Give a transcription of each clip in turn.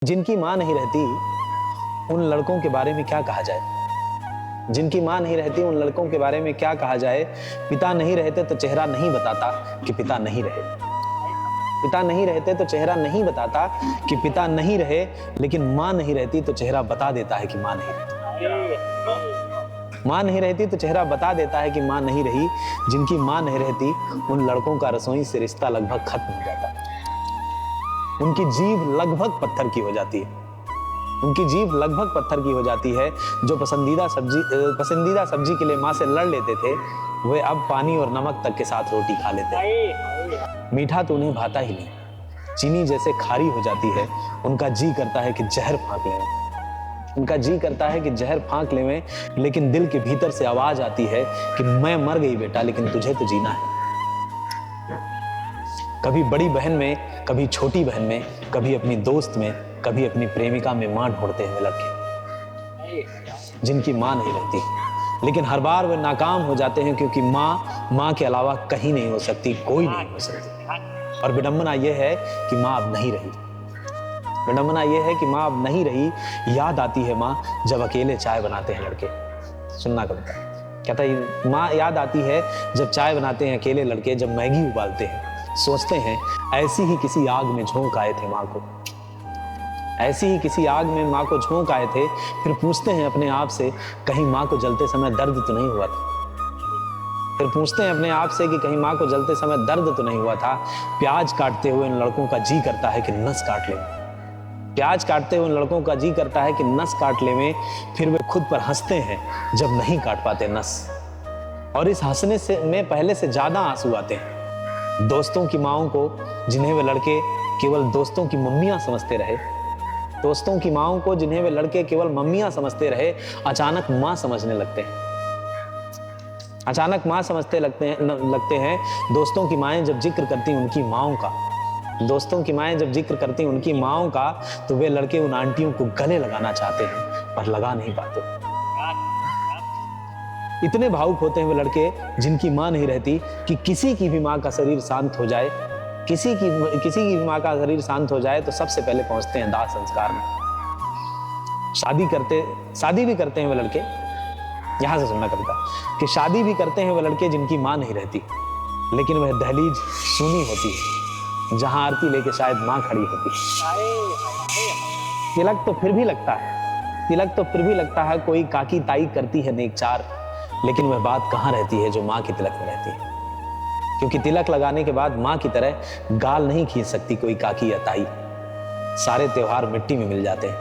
जिनकी मां नहीं रहती उन लड़कों के बारे में क्या कहा जाए। जिनकी मां नहीं रहती उन लड़कों के बारे में क्या कहा जाए। पिता नहीं रहते तो चेहरा नहीं बताता कि पिता नहीं रहे। पिता नहीं रहते तो चेहरा नहीं बताता कि पिता नहीं रहे, लेकिन मां नहीं रहती तो चेहरा बता देता है कि मां नहीं रहती। मां नहीं रहती तो चेहरा बता देता है कि मां नहीं रही। जिनकी मां नहीं रहती उन लड़कों का रसोई से रिश्ता लगभग खत्म हो जाता है। उनकी जीभ लगभग पत्थर की हो जाती है। उनकी जीभ लगभग पत्थर की हो जाती है। जो पसंदीदा सब्जी के लिए माँ से लड़ लेते थे, वे अब पानी और नमक तक के साथ रोटी खा लेते हैं। मीठा तो उन्हें भाता ही नहीं, चीनी जैसे खारी हो जाती है। उनका जी करता है कि जहर फांक लें। उनका जी करता है कि जहर फांक लें, लेकिन दिल के भीतर से आवाज आती है कि मैं मर गई बेटा, लेकिन तुझे तो जीना है। कभी बड़ी बहन में, कभी छोटी बहन में, कभी अपनी दोस्त में, कभी अपनी प्रेमिका में मां ढूंढते हैं लड़के, जिनकी मां नहीं रहती। लेकिन हर बार वे नाकाम हो जाते हैं, क्योंकि मां के अलावा कहीं नहीं हो सकती, कोई नहीं हो सकती। और विडंबना यह है कि मां अब नहीं रही। विडंबना यह है कि मां अब नहीं रही। याद आती है मां जब अकेले चाय बनाते हैं लड़के। सुनना कविता कहता है, मां याद आती है जब चाय बनाते हैं अकेले लड़के, जब मैगी उबालते हैं। सोचते हैं ऐसी ही किसी आग में झोंक आए थे मां को। ऐसी ही किसी आग में मां को झोंक आए थे। फिर पूछते हैं अपने आप से, कहीं मां को जलते समय दर्द तो नहीं हुआ था। फिर पूछते हैं अपने आप से कि कहीं मां को जलते समय दर्द तो नहीं हुआ था। प्याज काटते हुए इन लड़कों का जी करता है कि नस काट ले। प्याज काटते हुए इन लड़कों का जी करता है कि नस काट ले में। फिर वे खुद पर हंसते हैं जब नहीं काट पाते नस, और इस हंसने से में पहले से ज्यादा आंसू आते हैं। दोस्तों की माओं को, जिन्हें वे लड़के केवल दोस्तों की मम्मियां समझते रहे, दोस्तों की माओं को जिन्हें वे लड़के केवल मम्मियां समझते रहे, अचानक मां समझने लगते हैं। अचानक मां समझते लगते हैं। दोस्तों की माएं जब जिक्र करती उनकी माओं का, दोस्तों की माएं जब जिक्र करती उनकी माओं का, तो वे लड़के उन आंटियों को गले लगाना चाहते हैं, पर लगा नहीं पाते। इतने भावुक होते हैं वे लड़के जिनकी मां नहीं रहती कि किसी की भी मां का शरीर शांत हो जाए, किसी की भी मां का शरीर शांत हो जाए तो सबसे पहले पहुंचते हैं दाह संस्कार में। शादी भी करते हैं वे लड़के। यहां से सुनना कविता कि शादी भी करते हैं वे लड़के जिनकी मां नहीं रहती, लेकिन वह दहलीज सूनी होती है जहां आरती लेके शायद मां खड़ी होती। तिलक तो फिर भी लगता है कोई काकी ताई करती है नेकचार, लेकिन वह बात कहां रहती है जो मां की तिलक में रहती है। क्योंकि तिलक लगाने के बाद मां की तरह गाल नहीं खींच सकती कोई काकी या ताई। सारे त्योहार मिट्टी में मिल जाते हैं।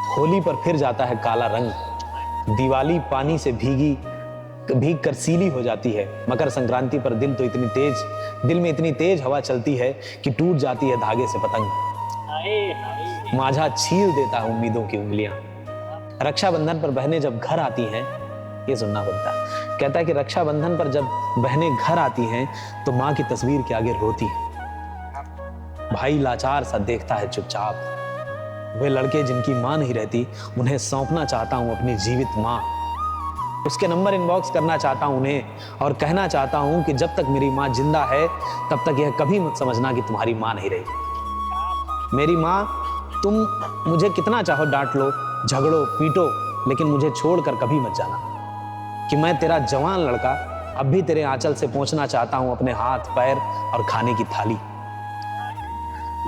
होली पर फिर जाता है काला रंग। दिवाली पानी से भीग कर सीली हो जाती है। मकर संक्रांति पर दिल में इतनी तेज हवा चलती है कि टूट जाती है धागे से पतंग। माझा छील देता है उम्मीदों की उंगलियां। रक्षाबंधन पर बहनें जब घर आती हैं, ये सुनना पड़ता है। कहता है कि रक्षाबंधन पर जब बहनें घर आती हैं तो मां की तस्वीर के आगे रोती है। भाई लाचार सा देखता है चुपचाप। वे लड़के जिनकी मां नहीं रहती, उन्हें सौंपना चाहता हूं अपनी जीवित मां। उसके नंबर इनबॉक्स करना चाहता हूं उन्हें, और कहना चाहता हूं कि जब तक मेरी मां जिंदा है तब तक यह कभी मत समझना कि तुम्हारी मां नहीं रही। मेरी मां, तुम मुझे कितना चाहो डांट लो, झगड़ो, पीटो, लेकिन मुझे छोड़कर कभी मत जाना। कि मैं तेरा जवान लड़का अब भी तेरे आंचल से पहुंचना चाहता हूं अपने हाथ, पैर और खाने की थाली।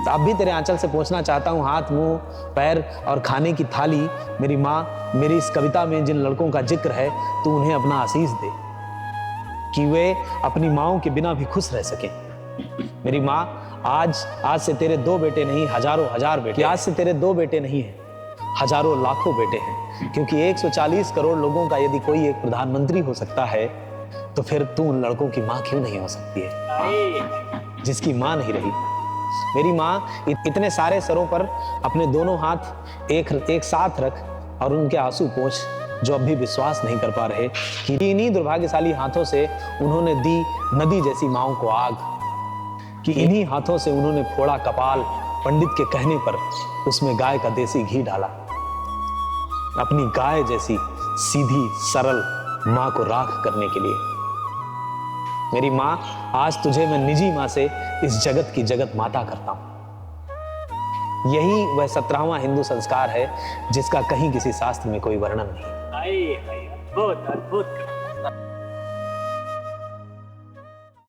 अब भी तेरे आंचल से पहुंचना चाहता हूं हाथ, मुंह, पैर और खाने की थाली। मेरी मां, मेरी इस कविता में जिन लड़कों का जिक्र है, तू उन्हें अपना आशीष दे कि वे अपनी माओं के बिना भी खुश रह सकें। मेरी मां, आज से तेरे 2 बेटे नहीं, हजारों हजार बेटे। आज से तेरे 2 बेटे नहीं है, हजारों लाखों बेटे हैं। क्योंकि 140 करोड़ लोगों का यदि कोई एक प्रधानमंत्री हो सकता है, तो फिर तू उन लड़कों की मां क्यों नहीं हो सकती है जिसकी मां नहीं रही। मेरी मां, इतने सारे सरों पर अपने दोनों हाथ एक साथ रख और उनके आंसू पोंछ, जो अब भी विश्वास नहीं कर पा रहे कि इन्हीं दुर्भाग्यशाली हाथों से उन्होंने दी नदी जैसी माओं को आग, कि इन्हीं हाथों से उन्होंने फोड़ा कपाल पंडित के कहने पर, उसमें गाय का देसी घी डाला। अपनी गाय जैसी सीधी सरल मां को राख करने के लिए। मेरी मां, आज तुझे मैं निजी मां से इस जगत की जगत माता करता हूं। यही वह 17वां हिंदू संस्कार है जिसका कहीं किसी शास्त्र में कोई वर्णन नहीं। बहुत अद्भुत।